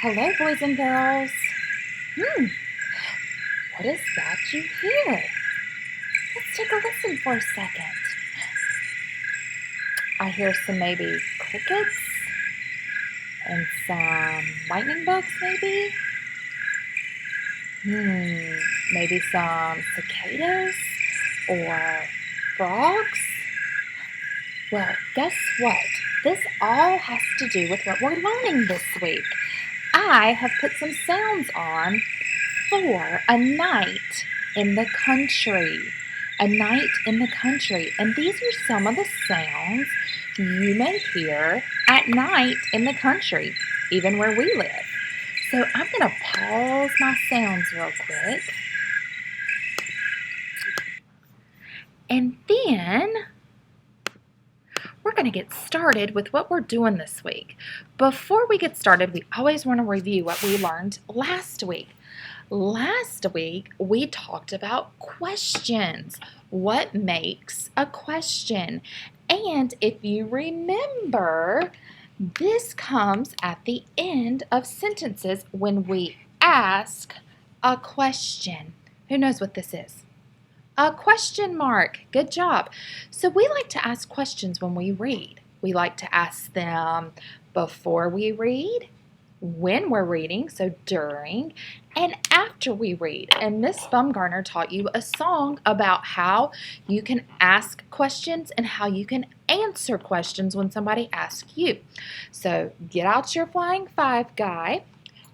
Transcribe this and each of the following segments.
Hello, boys and girls. What is that you hear? Let's take a listen for a second. I hear some maybe crickets and some lightning bugs maybe. Maybe some cicadas or frogs. Well, guess what? This all has to do with what we're learning this week. I have put some sounds on for a night in the country. A night in the country. And these are some of the sounds you may hear at night in the country, even where we live. So I'm going to pause my sounds real quick. And then we're going to get started with what we're doing this week. Before we get started, we always want to review what we learned last week. Last week, we talked about questions. What makes a question? And if you remember, this comes at the end of sentences when we ask a question. Who knows what this is? A question mark. Good job. So we like to ask questions when we read. We like to ask them before we read, when we're reading, so during, and after we read. And Miss Bumgarner taught you a song about how you can ask questions and how you can answer questions when somebody asks you. So get out your flying five guy,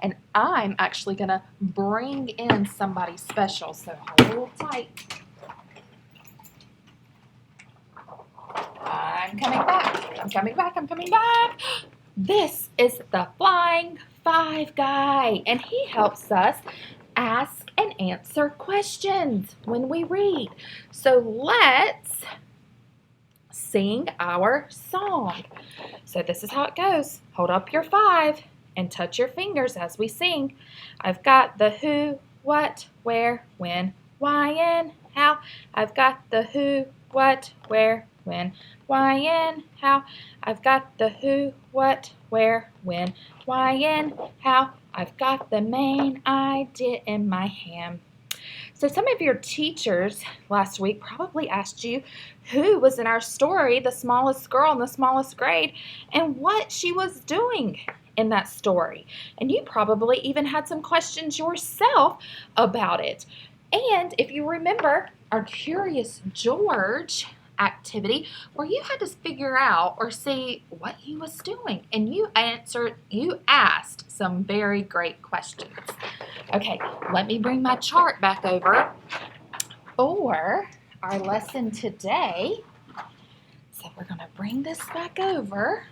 and I'm actually going to bring in somebody special, so hold tight. I'm coming back. This is the Flying Five Guy, and he helps us ask and answer questions when we read. So let's sing our song. So this is how it goes. Hold up your five and touch your fingers as we sing. I've got the who, what, where, when, why, and how. I've got the who, what, where, when, why, and how. I've got the who, what, where, when, why, and how. I've got the main idea in my hand. So some of your teachers last week probably asked you who was in our story, the smallest girl in the smallest grade, and what she was doing in that story. And you probably even had some questions yourself about it. And if you remember our Curious George activity where you had to figure out or see what he was doing, and you asked some very great questions. Okay, let me bring my chart back over for our lesson today. So we're going to bring this back over.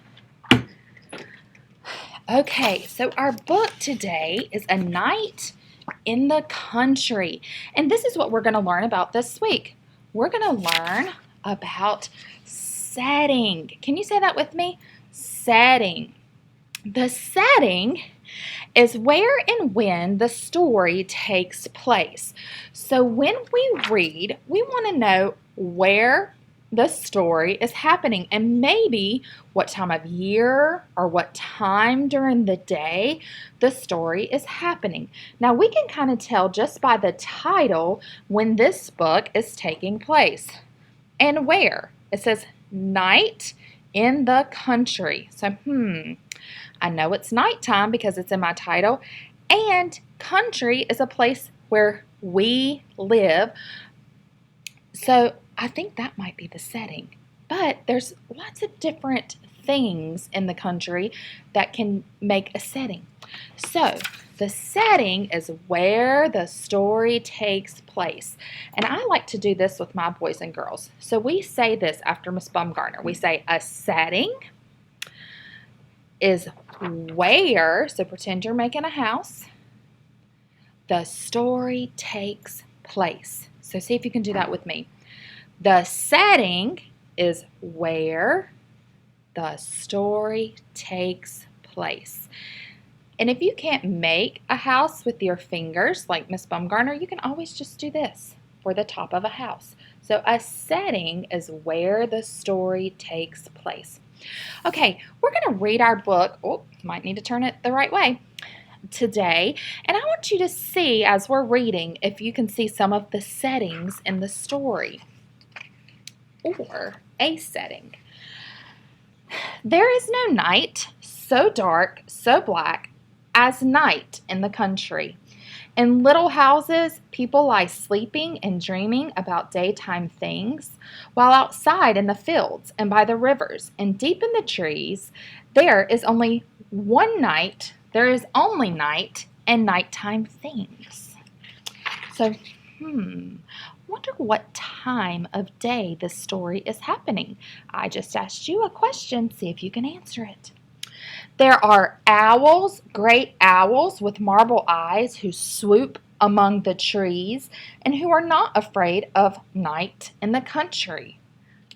Okay, so our book today is A Night in the Country, and this is what we're going to learn about this week. We're going to learn about setting. Can you say that with me? Setting. The setting is where and when the story takes place. So when we read, we want to know where the story is happening and maybe what time of year or what time during the day the story is happening. Now we can kind of tell just by the title when this book is taking place. And where? It says night in the country. So, I know it's nighttime because it's in my title. And country is a place where we live. So, I think that might be the setting. But there's lots of different things in the country that can make a setting. So, the setting is where the story takes place. And I like to do this with my boys and girls. So we say this after Miss Bumgarner. We say a setting is where, so pretend you're making a house, the story takes place. So see if you can do that with me. The setting is where the story takes place. And if you can't make a house with your fingers like Miss Bumgarner, you can always just do this for the top of a house. So a setting is where the story takes place. Okay, we're going to read our book. Oh, might need to turn it the right way. today, and I want you to see as we're reading if you can see some of the settings in the story or a setting. There is no night so dark, so black as night in the country. In little houses, people lie sleeping and dreaming about daytime things, while outside in the fields and by the rivers and deep in the trees, there is only night and nighttime things. So, wonder what time of day this story is happening. I just asked you a question, see if you can answer it. There are owls, great owls with marble eyes who swoop among the trees and who are not afraid of night in the country.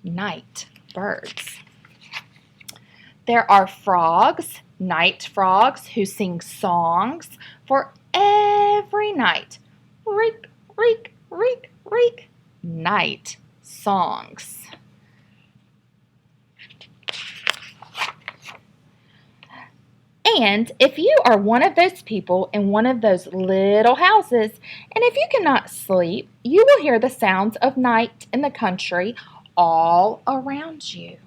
Night birds. There are frogs, night frogs, who sing songs for every night. Reek, reek, reek, reek. Night songs. And if you are one of those people in one of those little houses, and if you cannot sleep, you will hear the sounds of night in the country all around you.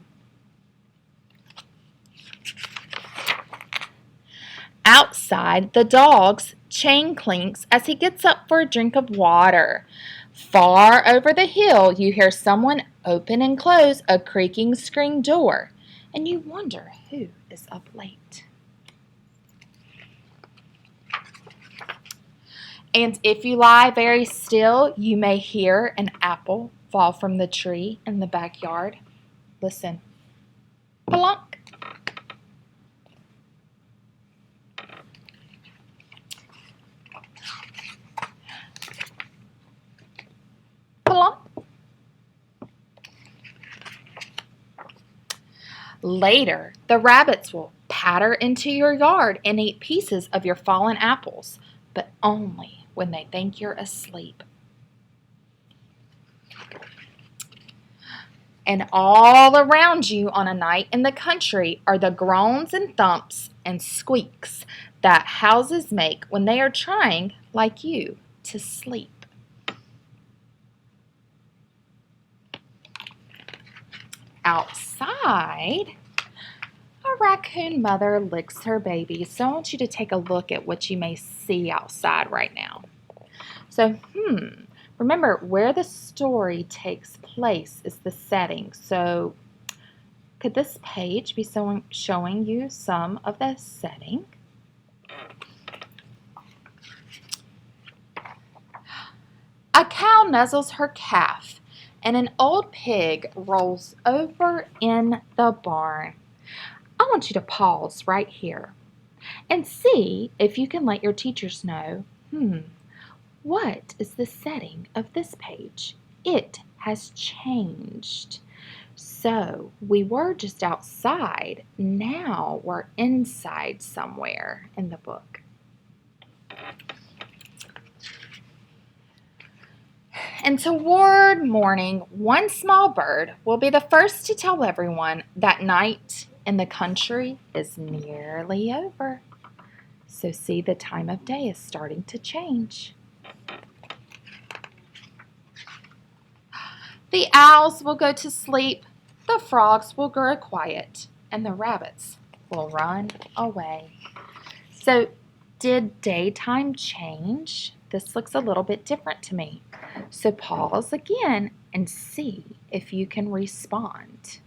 Outside, the dog's chain clinks as he gets up for a drink of water. Far over the hill, you hear someone open and close a creaking screen door, and you wonder who is up late. And if you lie very still, you may hear an apple fall from the tree in the backyard. Listen. Plunk. Plunk. Later, the rabbits will patter into your yard and eat pieces of your fallen apples, but only when they think you're asleep. And all around you on a night in the country are the groans and thumps and squeaks that houses make when they are trying, like you, to sleep. Outside, a raccoon mother licks her baby. So I want you to take a look at what you may see outside right now. So, remember where the story takes place is the setting. So, could this page be showing you some of the setting? A cow nuzzles her calf, and an old pig rolls over in the barn. I want you to pause right here and see if you can let your teachers know, what is the setting of this page? It has changed. So we were just outside. Now we're inside somewhere in the book. And toward morning, one small bird will be the first to tell everyone that night in the country is nearly over. So see, the time of day is starting to change. The owls will go to sleep, the frogs will grow quiet, and the rabbits will run away. So, did daytime change? This looks a little bit different to me. So pause again and see if you can respond.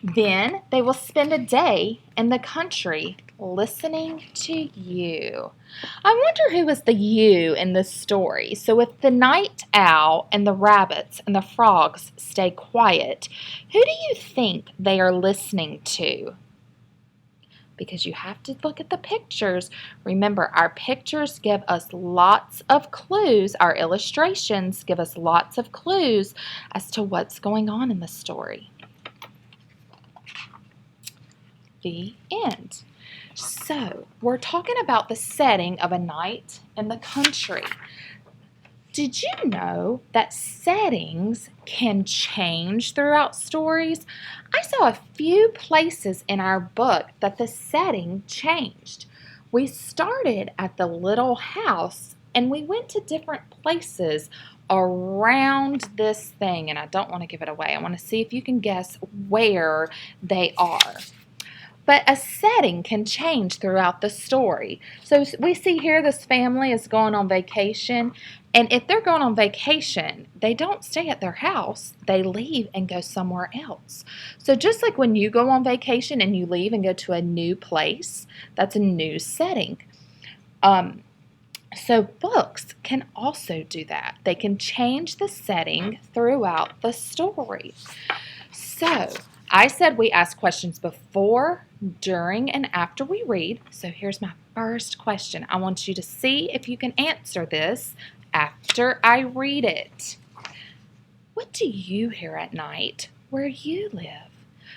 Then they will spend a day in the country listening to you. I wonder who is the you in this story. So if the night owl and the rabbits and the frogs stay quiet, who do you think they are listening to? Because you have to look at the pictures. Remember, our pictures give us lots of clues. Our illustrations give us lots of clues as to what's going on in the story. The end. So, we're talking about the setting of a night in the country. Did you know that settings can change throughout stories? I saw a few places in our book that the setting changed. We started at the little house and we went to different places around this thing, and I don't want to give it away. I want to see if you can guess where they are. But a setting can change throughout the story. So we see here this family is going on vacation, and if they're going on vacation, they don't stay at their house. They leave and go somewhere else. So just like when you go on vacation and you leave and go to a new place, that's a new setting. So books can also do that. They can change the setting throughout the story. So I said we ask questions before, during, and after we read. So here's my first question. I want you to see if you can answer this after I read it. What do you hear at night where you live?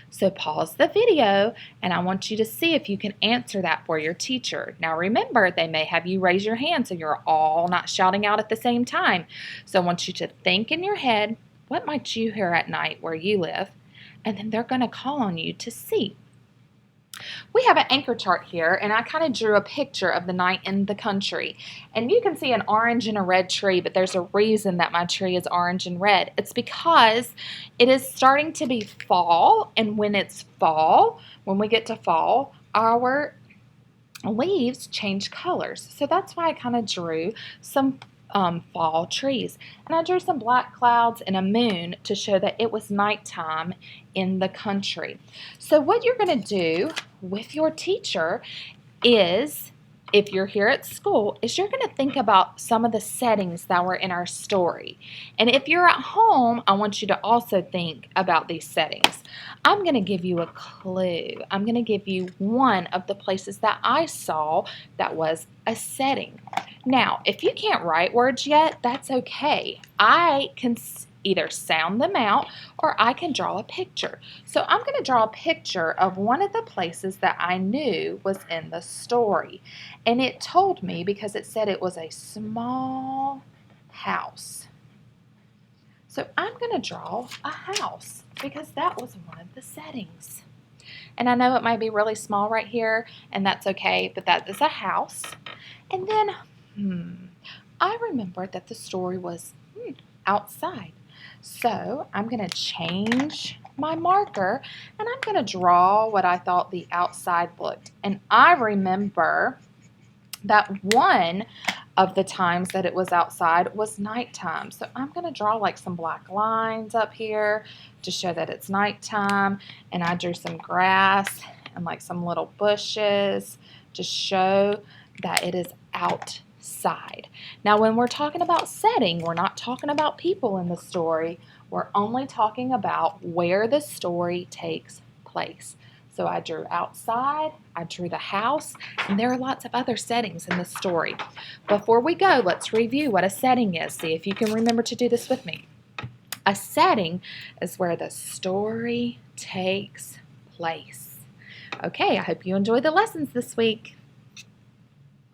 So pause the video and I want you to see if you can answer that for your teacher. Now remember, they may have you raise your hand so you're all not shouting out at the same time. So I want you to think in your head, what might you hear at night where you live? And then they're going to call on you to see. We have an anchor chart here, and I kind of drew a picture of the night in the country. And you can see an orange and a red tree, but there's a reason that my tree is orange and red. It's because it is starting to be fall, and when it's fall, when we get to fall, our leaves change colors. So that's why I kind of drew some fall trees. And I drew some black clouds and a moon to show that it was nighttime in the country. So what you're going to do with your teacher is, if you're here at school, is you're going to think about some of the settings that were in our story. And if you're at home, I want you to also think about these settings. I'm going to give you a clue. I'm going to give you one of the places that I saw that was a setting. Now, if you can't write words yet, that's okay. I can either sound them out or I can draw a picture. So I'm going to draw a picture of one of the places that I knew was in the story. And it told me because it said it was a small house. So I'm going to draw a house because that was one of the settings. And I know it might be really small right here, and that's okay, but that is a house. And then, I remembered that the story was outside. So I'm going to change my marker, and I'm going to draw what I thought the outside looked. And I remember that one of the times that it was outside was nighttime. So I'm going to draw like some black lines up here to show that it's nighttime. And I drew some grass and like some little bushes to show that it is outside. Now, when we're talking about setting, we're not talking about people in the story. We're only talking about where the story takes place. So I drew outside, I drew the house, and there are lots of other settings in the story. Before we go, let's review what a setting is. See if you can remember to do this with me. A setting is where the story takes place. Okay, I hope you enjoyed the lessons this week.